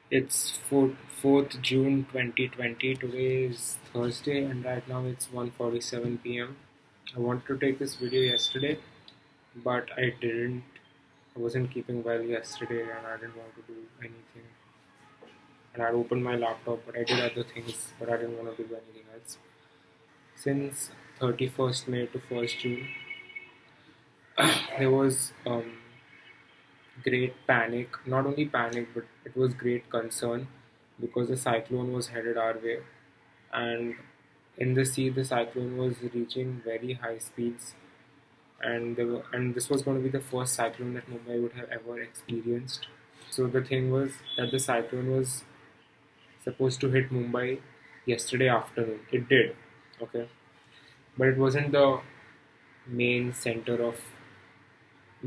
It's 4th June 2020. Today is Thursday and right now it's 1:47 p.m. I wanted to take this video yesterday, but I didn't. I wasn't keeping well yesterday and I didn't want to do anything. And I opened my laptop, but I did other things, but I didn't want to do anything else. Since 31st May to 1st June, there was great panic. Not only panic, but it was great concern because the cyclone was headed our way, and in the sea the cyclone was reaching very high speeds, and this was going to be the first cyclone that Mumbai would have ever experienced. So the thing was that the cyclone was supposed to hit Mumbai yesterday afternoon. It did, okay, but it wasn't the main center of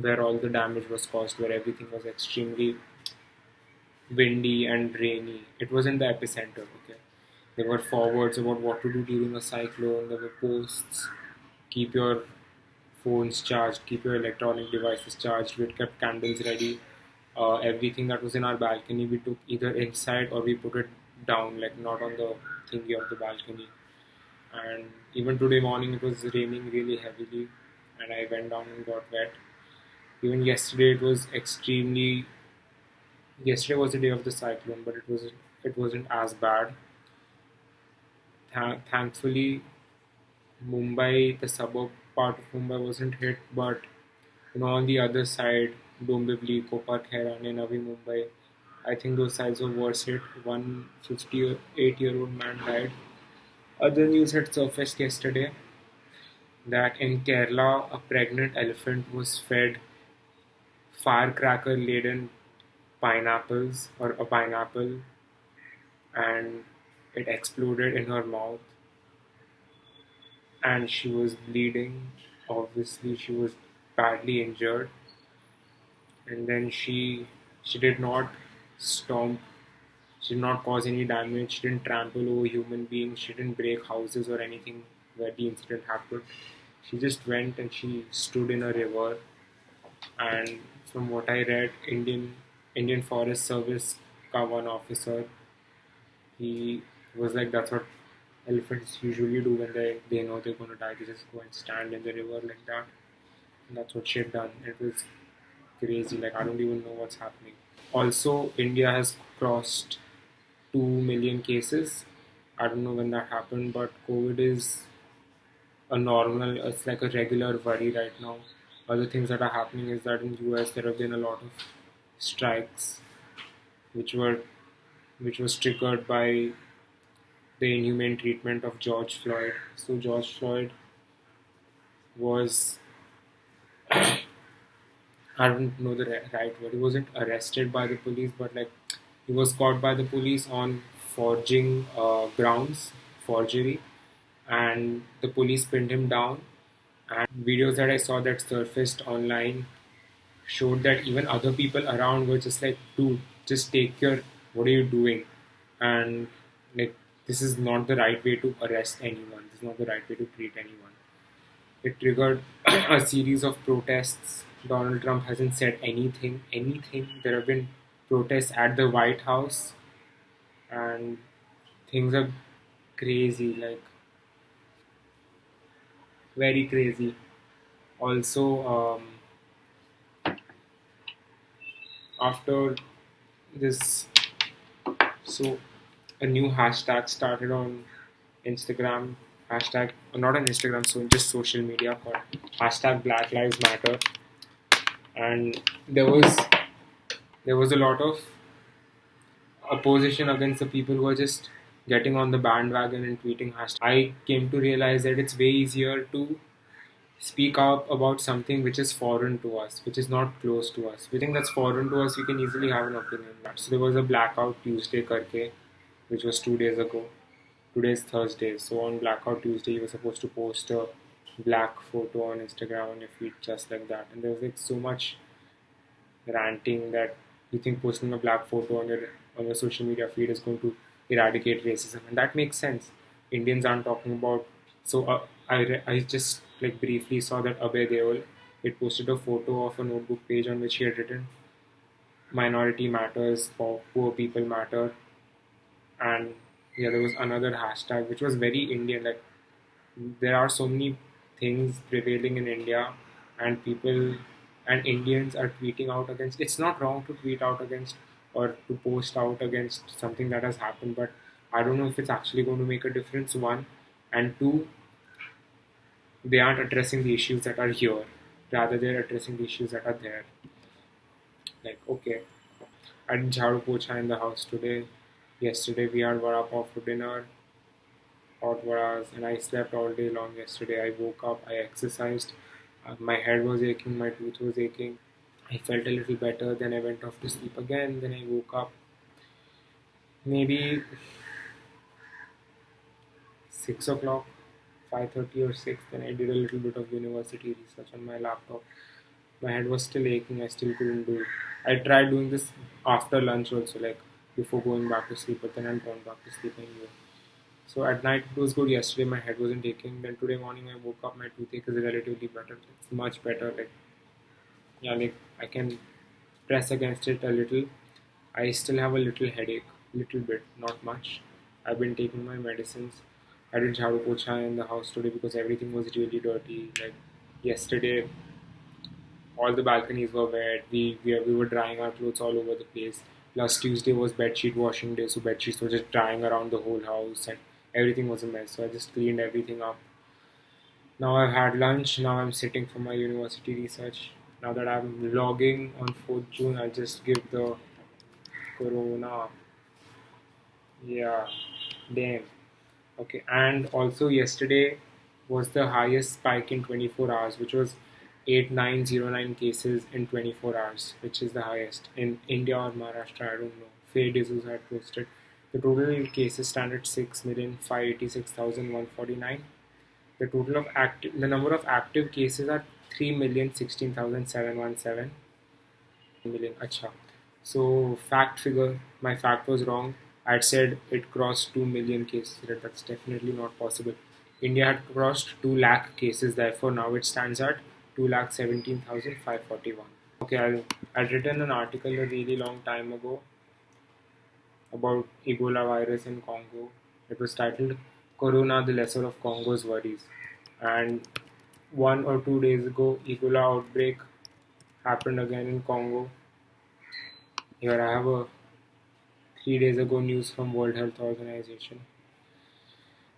where all the damage was caused, where everything was extremely windy and rainy. It wasn't the epicenter, okay. There were forwards about what to do during a cyclone. There were posts: keep your phones charged, keep your electronic devices charged. We had kept candles ready. Everything that was in our balcony, we took either inside or we put it down, like not on the thingy of the balcony. And even today morning, it was raining really heavily, and I went down and got wet. Even yesterday, it was extremely. Yesterday was the day of the cyclone, but it wasn't as bad. Thankfully, Mumbai, the suburb part of Mumbai wasn't hit, but on the other side, Dombivli, Koparkhera, and Navi Mumbai, I think those sides were worse hit. One 58-year-old man died. Other news had surfaced yesterday that in Kerala, a pregnant elephant was fed firecracker laden pineapples or a pineapple, and it exploded in her mouth and she was bleeding. Obviously, she was badly injured, and then she did not stomp, she did not cause any damage, she didn't trample over human beings, she didn't break houses or anything where the incident happened. She just went and she stood in a river, and from what I read, Indian Forest Service ka one officer, he was like, that's what elephants usually do when they know they're going to die. They just go and stand in the river like that. And that's what she had done. It was crazy. Like, I don't even know what's happening. Also, India has crossed 2 million cases. I don't know when that happened, but COVID is it's like a regular worry right now. Other things that are happening is that in US there have been a lot of strikes which were which was triggered by the inhumane treatment of George Floyd. So George Floyd was, I don't know the right word. He wasn't arrested by the police, but like he was caught by the police on forging grounds, forgery, and the police pinned him down. And videos that I saw that surfaced online showed that even other people around were just like, dude, just take your, what are you doing? And like, this is not the right way to arrest anyone. This is not the right way to treat anyone. It triggered a series of protests. Donald Trump hasn't said anything. There have been protests at the White House, and things are crazy, like very crazy. Also, after this, so a new hashtag started on Instagram. Hashtag, not on Instagram, so just social media, called hashtag Black Lives Matter, and there was a lot of opposition against the people who are just getting on the bandwagon and tweeting hashtag. I came to realize that it's way easier to speak up about something which is foreign to us, which is not close to us. We think that's foreign to us, we can easily have an opinion. So there was a Blackout Tuesday karke, which was 2 days ago. Today is Thursday, so on Blackout Tuesday you were supposed to post a black photo on Instagram on your feed just like that. And there was like so much ranting that you think posting a black photo on your social media feed is going to eradicate racism, and that makes sense. Indians aren't talking about. So I just like briefly saw that Abhay Deol, it posted a photo of a notebook page on which he had written, minority matters, for poor people matter, and yeah, there was another hashtag which was very Indian. Like there are so many things prevailing in India, and people and Indians are tweeting out against. It's not wrong to tweet out against or to post out against something that has happened, but I don't know if it's actually going to make a difference. One, and two, they aren't addressing the issues that are here. Rather, they're addressing the issues that are there. Like, okay, I did jharu pocha in the house today. Yesterday we had vada pav for dinner, hot vadas, and I slept all day long yesterday. I woke up, I exercised. My head was aching, my tooth was aching. I felt a little better. Then I went off to sleep again. Then I woke up maybe 6 o'clock, 5:30 or 6. Then I did a little bit of university research on my laptop. My head was still aching. I still couldn't do it. I tried doing this after lunch also, like before going back to sleep, but then I'm going back to sleep anyway. So at night it was good. Yesterday my head wasn't aching. Then today morning I woke up, my toothache is relatively better. It's much better. Like yeah, like I can press against it a little. I still have a little headache, little bit, not much. I've been taking my medicines. I did jharu pocha in the house today because everything was really dirty. Like yesterday, all the balconies were wet. We were drying our clothes all over the place. Plus Tuesday was bedsheet washing day, so bedsheets were just drying around the whole house and everything was a mess. So I just cleaned everything up. Now I've had lunch. Now I'm sitting for my university research. Now that I'm logging on 4th June, I'll just give the corona. Yeah, damn. Okay, and also yesterday was the highest spike in 24 hours, which was 8909 cases in 24 hours, which is the highest in India or Maharashtra. I don't know. Faye D'Souza had posted. The total cases stand at 6,586,149. The number of active cases are 3,016,717 million. Acha. So fact figure, my fact was wrong. I'd said it crossed 2 million cases. That's definitely not possible. India had crossed 2 lakh cases, therefore now it stands at 2,17,541. Okay, I'd written an article a really long time ago about Ebola virus in Congo. It was titled Corona, the Lesser of Congo's Worries. And 1 or 2 days ago, Ebola outbreak happened again in Congo. Here I have a 3 days ago news from World Health Organization.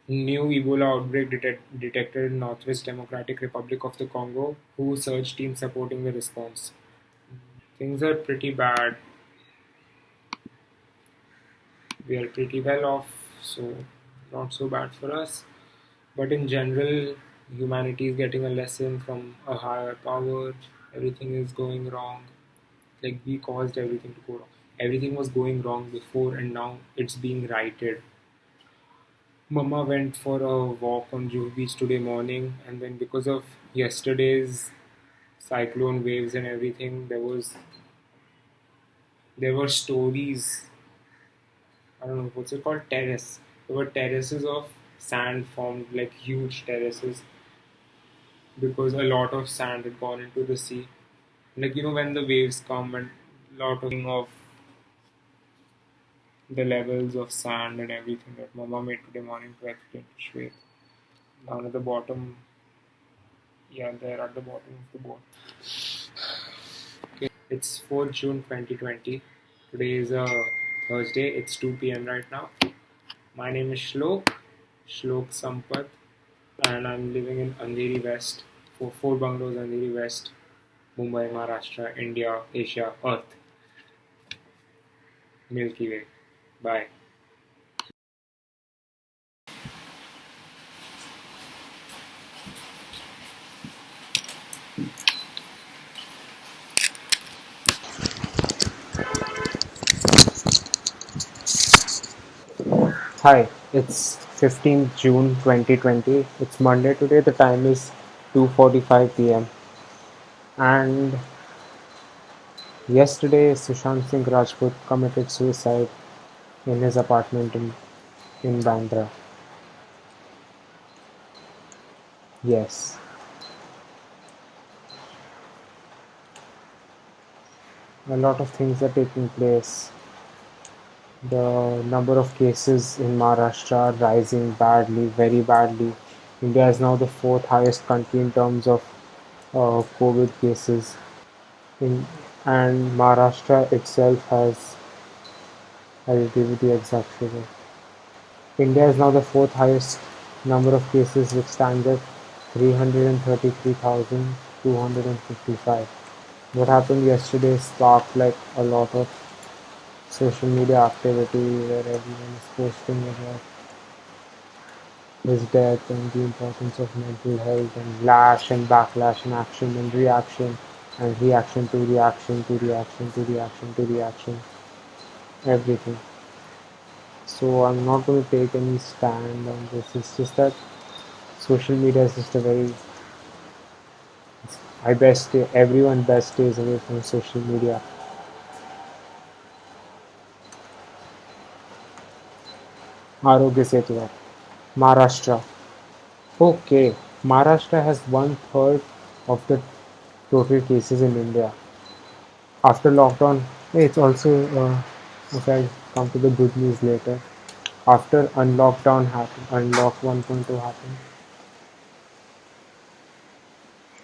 New Ebola outbreak detected in Northwest Democratic Republic of the Congo. Who surge team supporting the response? Things are pretty bad. We are pretty well off, so not so bad for us. But in general, humanity is getting a lesson from a higher power. Everything is going wrong. Like we caused everything to go wrong. Everything was going wrong before, and now it's being righted. Mama went for a walk on Juhu Beach today morning, and then because of yesterday's cyclone waves and everything, there were stories. I don't know what's it called, terrace. There were terraces of sand formed, like huge terraces, because a lot of sand had gone into the sea. Like when the waves come and lot of the levels of sand and everything that Mama made today morning to explain to Shwet. Down at the bottom, yeah, there at the bottom of the boat. It's 4th June 2020. Today is a Thursday. It's 2 p.m. right now. My name is Shlok Sampath, and I'm living in Andheri West, four bungalows, Andheri West, Mumbai, Maharashtra, India, Asia, Earth, Milky Way. Bye. Hi, it's 15th June 2020. It's Monday today. The time is 2:45 p.m. And yesterday, Sushant Singh Rajput committed suicide in his apartment in Bandra. Yes. A lot of things are taking place. The number of cases in Maharashtra are rising badly, very badly. India is now the fourth highest country in terms of COVID cases. In, and Maharashtra itself has, I will give you the exact figure. India is now the fourth highest number of cases, which stands at 333,255. What happened yesterday sparked like a lot of social media activity where everyone is posting about his death and the importance of mental health and lash and backlash and action and reaction to reaction to reaction to reaction to reaction, everything. So I'm not going to take any stand on this. It's just that social media is just a very I best stay, everyone best stays away from social media. Aarogya Setu app. Maharashtra. Okay, Maharashtra has one third of the total cases in India. After lockdown, it's also, okay, I'll come to the good news later. After unlockdown happened, unlock 1.2 happened.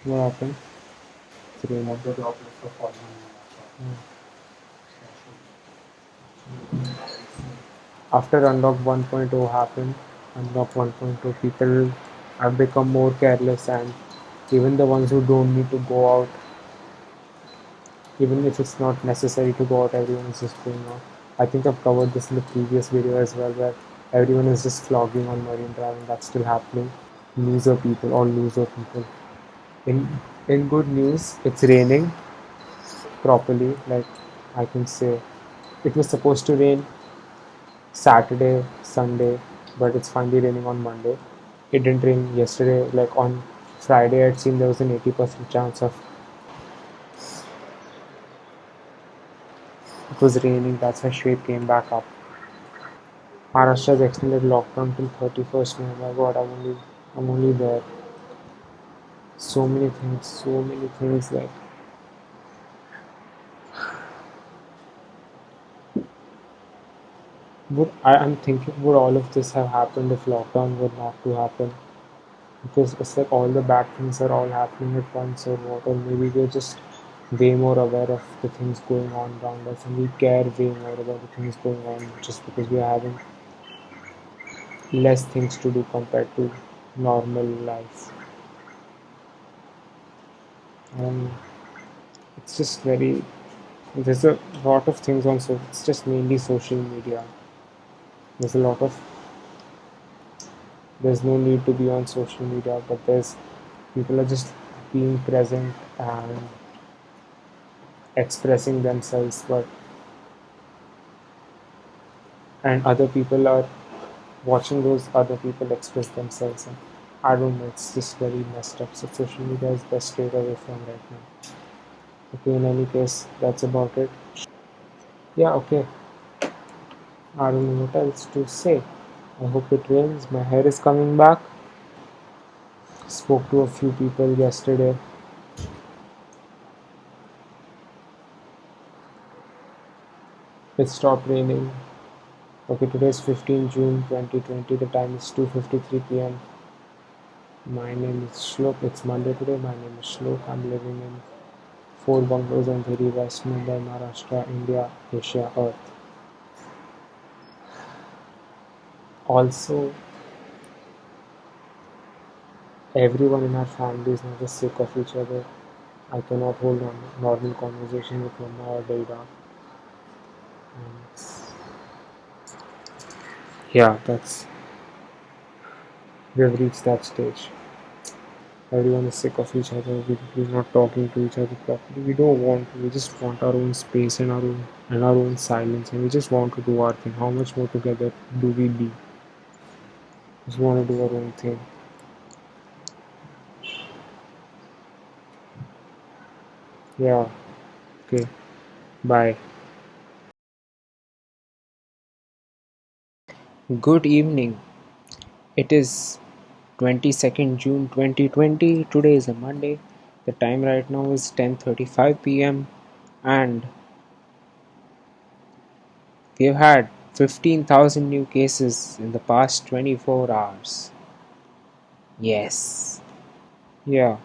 What happened? Three months. After unlock 1.0 happened, unlock 1.2, people have become more careless, and even the ones who don't need to go out, even if it's not necessary to go out, everyone is just going out. I think I've covered this in the previous video as well, where everyone is just flogging on Marine Drive, and that's still happening. Loser people, all loser people. In in good news, it's raining properly. Like I can say, it was supposed to rain Saturday, Sunday, but it's finally raining on Monday. It didn't rain yesterday. Like on Friday, I'd seen there was an 80% chance of it was raining. That's why shape came back up. Maharashtra has extended lockdown till 31st May. Oh my God, I'm only there. So many things. Like, I'm thinking, would all of this have happened if lockdown were not to happen? Because it's like all the bad things are all happening at once, or what? Or maybe we're just way more aware of the things going on around us, and we care way more about the things going on just because we are having less things to do compared to normal life. And it's just very there's a lot of things on, so it's just mainly social media. There's a lot of there's no need to be on social media, but there's people are just being present and expressing themselves, but and other people are watching those other people express themselves, and I don't know, it's just very messed up. So social media is best stayed away from right now. Okay, in any case, that's about it. Yeah, okay, I don't know what else to say. I hope it rains. My hair is coming back. Spoke to a few people yesterday. It stopped raining. Okay, today is 15 June 2020. The time is 2:53 p.m. My name is Shlok. It's Monday today. My name is Shlok. I'm living in 4 bungalows on Dhiri West, Mumbai, Maharashtra, India, Asia, Earth. Also, everyone in our family is now just sick of each other. I cannot hold on normal conversation with Mama or Dada. And yeah, we have reached that stage. Everyone is sick of each other. We're not talking to each other properly. We don't want to. We just want our own space and our own silence, and we just want to do our thing. How much more together do we be? Just want to do our own thing. Yeah. Okay. Bye. Good evening. It is 22nd June 2020. Today is a Monday. The time right now is 10:35 p.m. and We've had 15,000 new cases in the past 24 hours. Yes. Yeah.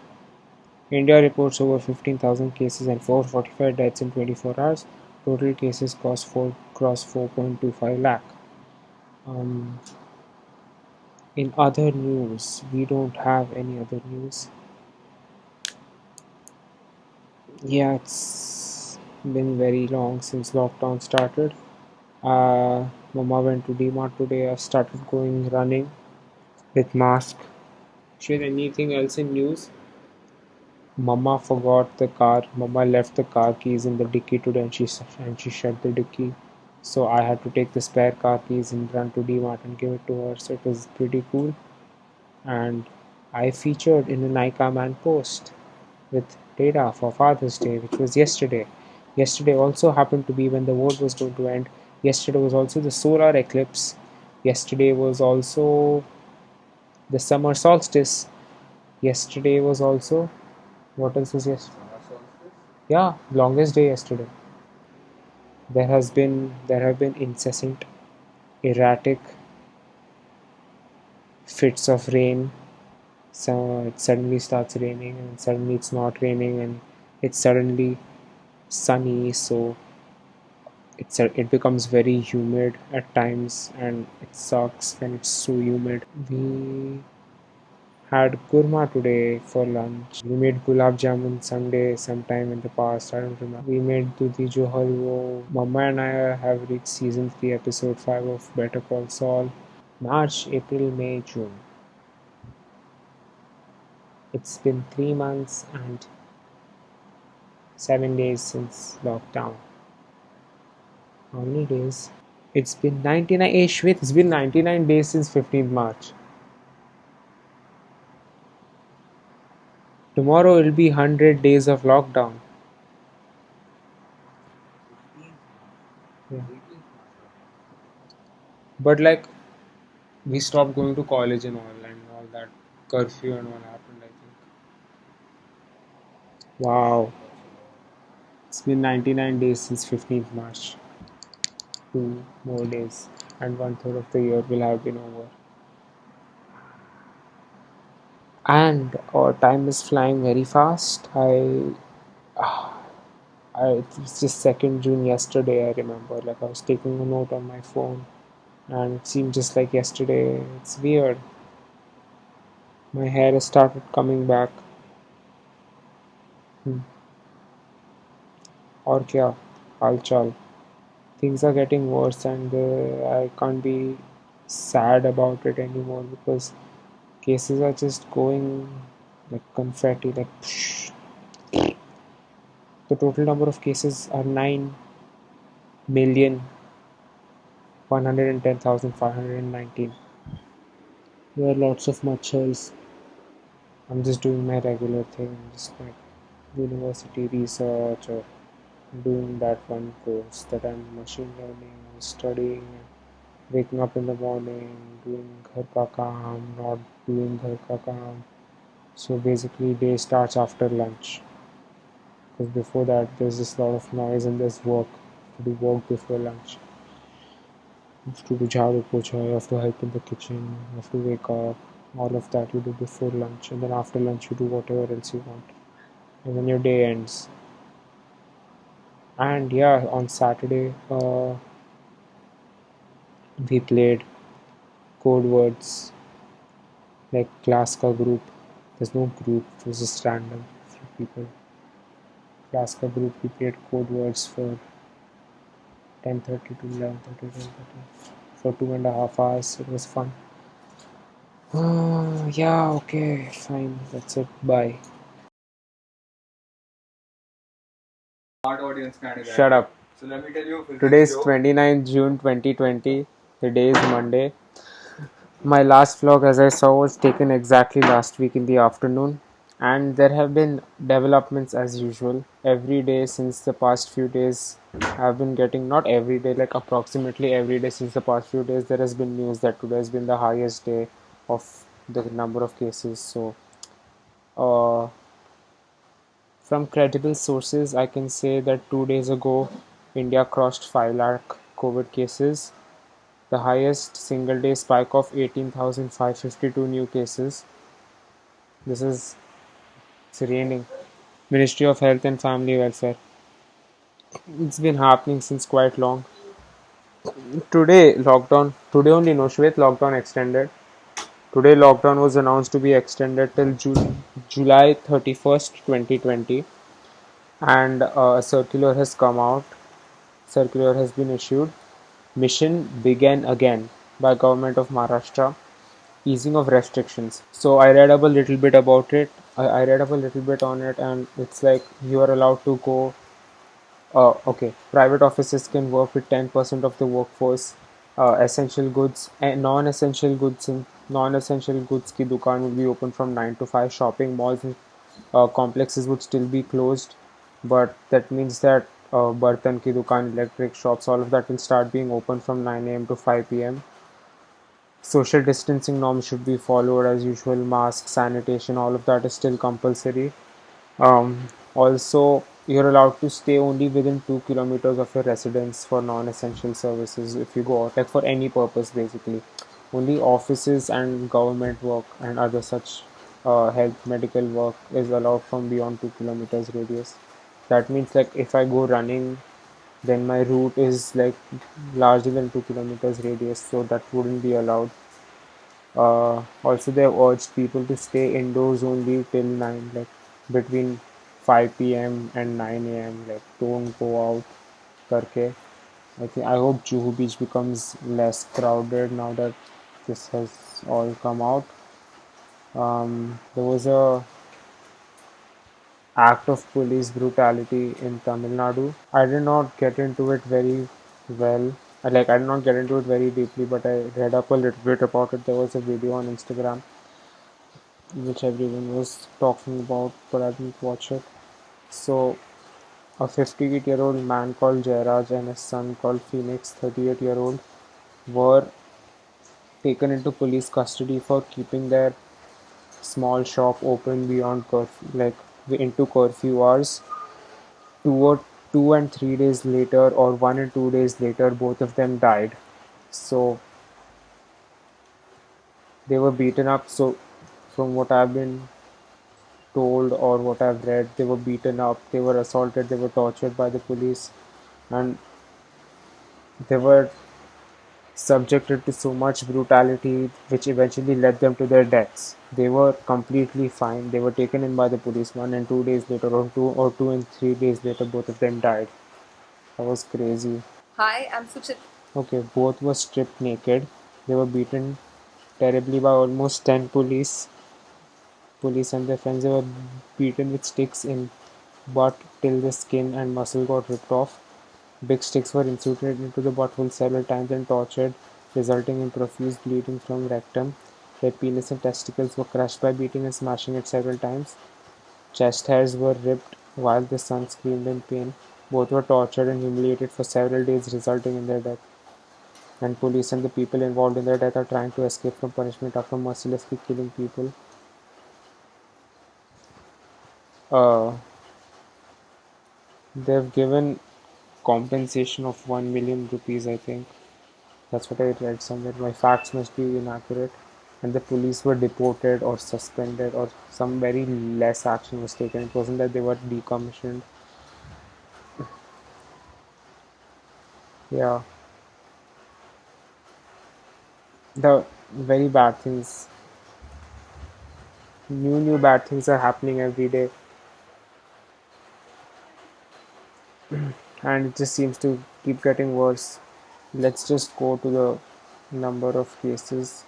India reports over 15,000 cases and 445 deaths in 24 hours. Total cases cross 4.25 lakh. Um, in other news, we don't have any other news. Yeah, it's been very long since lockdown started. Mama went to DMart today. I started going running with mask. Share anything else in news? Mama forgot the car. Mama left the car keys in the dicky today, and she shut the dicky. So I had to take the spare car keys and run to DMart and give it to her. So it was pretty cool. And I featured in a Nika Man post with data for Father's Day, which was yesterday. Yesterday also happened to be when the world was going to end. Yesterday was also the solar eclipse. Yesterday was also the summer solstice. Yesterday was also, what else was yesterday? Yeah, longest day yesterday. There have been incessant, erratic fits of rain. So it suddenly starts raining, and suddenly it's not raining, and it's suddenly sunny. So it becomes very humid at times, and it sucks when it's so humid. We had kurma today for lunch. We made gulab jamun Sunday sometime in the past. I don't remember. We made dudhi jo halwa. Mama and I have reached season 3, episode 5 of Better Call Saul. March, April, May, June. It's been 3 months and 7 days since lockdown. How many days? It's been 99. Hey Shwet, it's been 99 days since 15th March. Tomorrow it'll be 100 days of lockdown. Yeah. But like, we stopped going to college and all that curfew and all happened, I think. Wow. It's been 99 days since 15th March. 2 more days. And one third of the year will have been over. And our time is flying very fast. It was just 2nd June yesterday, I remember. Like, I was taking a note on my phone and it seemed just like yesterday. It's weird. My hair has started coming back. Hmm. और क्या हाल चाल? Things are getting worse, and I can't be sad about it anymore because cases are just going like confetti. Like psh. The total number of cases are 9,110,519. There are lots of machars. I'm just doing my regular thing, just like university research or doing that one course that I'm machine learning, studying, waking up in the morning, doing ghar ka kaam, not doing ghar ka kaam. So basically, day starts after lunch because before that there's just a lot of noise and there's work to do work before lunch. You have to do jhadu pocha, you have to help in the kitchen, you have to wake up. All of that you do before lunch, and then after lunch you do whatever else you want, and then your day ends. And yeah, on Saturday, we played code words like class ka group. There's no group, it was just random few people. Class ka group, we played code words for 10:30 to 11:30, 10:30 for 2.5 hours. It was fun. Yeah, okay, fine. That's it. Bye. Smart audience kind of guy. Shut up. So let me tell you. Today is 29th June 2020. The day is Monday. My last vlog, as I saw, was taken exactly last week in the afternoon, and there have been developments as usual. Every day since the past few days, I've been getting, not every day, like approximately every day since the past few days, there has been news that today has been the highest day of the number of cases. So, uh, from credible sources, I can say that 2 days ago, India crossed 5 lakh COVID cases. The highest single day spike of 18,552 new cases. This is it's raining. Ministry of Health and Family Welfare. It's been happening since quite long. Today lockdown. Today only no Shwet lockdown extended. Today lockdown was announced to be extended till July 31st, 2020, and a circular has come out. Circular has been issued. Mission Begin Again by Government of Maharashtra. Easing of restrictions. So I read up a little bit about it. I read up a little bit on it, and it's like you are allowed to go. Okay, private offices can work with 10% of the workforce. Essential goods and non-essential goods in non-essential goods ki dukaan will be open from 9 to 5. Shopping malls and complexes would still be closed, but that means that bartan ki dukaan, electric shops, all of that will start being open from 9 a.m. to 5 p.m. Social distancing norms should be followed as usual. Mask, sanitation, all of that is still compulsory. Also, you're allowed to stay only within 2 kilometers of your residence for non-essential services if you go out, like for any purpose basically. Only offices and government work and other such health medical work is allowed from beyond 2 kilometers radius. That means like if I go running, then my route is like larger than 2 kilometers radius, so that wouldn't be allowed. Also, they have urged people to stay indoors only till 9, like between 5 p.m. and 9 a.m. Like, don't go out. Karke. I hope Juhu Beach becomes less crowded now that this has all come out. There was a act of police brutality in Tamil Nadu. I did not get into it very well. I did not get into it very deeply, but I read up a little bit about it. There was a video on Instagram which everyone was talking about, but I didn't watch it. So, a 58-year-old man called Jairaj and his son called Phoenix, 38-year-old, were taken into police custody for keeping their small shop open beyond curfew, like into curfew hours. Two or 2 and 3 days later, or 1 and 2 days later, both of them died. So they were beaten up. So, from what I've been told or what I've read, they were beaten up, they were assaulted, they were tortured by the police, and they were subjected to so much brutality, which eventually led them to their deaths. They were completely fine. They were taken in by the police 1 and 2 days later, or 2 and 3 days later, both of them died. That was crazy. Hi, I'm Sushant. Okay, both were stripped naked. They were beaten terribly by almost 10 police. Police and their friends, they were beaten with sticks in butt till the skin and muscle got ripped off. Big sticks were inserted into the butthole several times and tortured, resulting in profuse bleeding from rectum. Their penis and testicles were crushed by beating and smashing it several times. Chest hairs were ripped while the son screamed in pain. Both were tortured and humiliated for several days, resulting in their death. And police and the people involved in their death are trying to escape from punishment after mercilessly killing people. Uh, they've given compensation of 1 million rupees, I think. That's what I read somewhere. My facts must be inaccurate. And the police were deported or suspended, or some very less action was taken. It wasn't that they were decommissioned. Yeah, the very bad things, new bad things are happening every day, and it just seems to keep getting worse. Let's just go to the number of cases.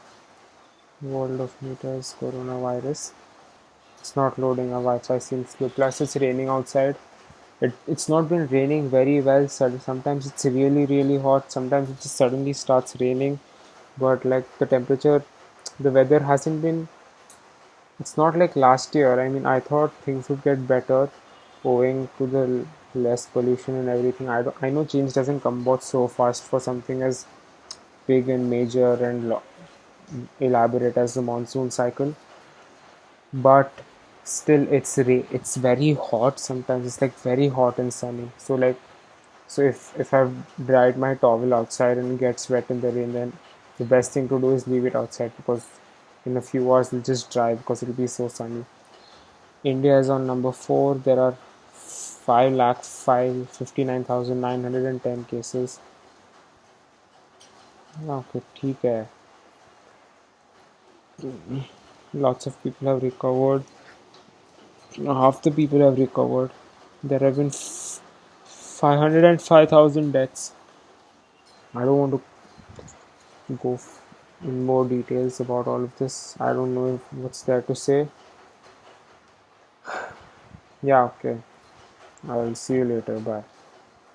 World of meters, coronavirus. It's not loading. Our Wi-Fi seems slow. Plus, it's raining outside. It's not been raining very well. Sometimes it's really hot. Sometimes it just suddenly starts raining. But like the temperature, the weather hasn't been. It's not like last year. I mean, I thought things would get better, owing to the less pollution and everything. I know change doesn't come about so fast for something as big and major and elaborate as the monsoon cycle. But still, it's very hot. Sometimes it's like very hot and sunny. So like So if I've dried my towel outside and it gets wet in the rain, then the best thing to do is leave it outside, because in a few hours it'll just dry because it'll be so sunny. India is on number 4. There are 5,59,910 cases. Okay, ठीक है. Lots of people have recovered. Half the people have recovered. There have been 505,000 deaths. I don't want to go in more details about all of this. I don't know what's there to say. Yeah, okay. I'll see you later. Bye.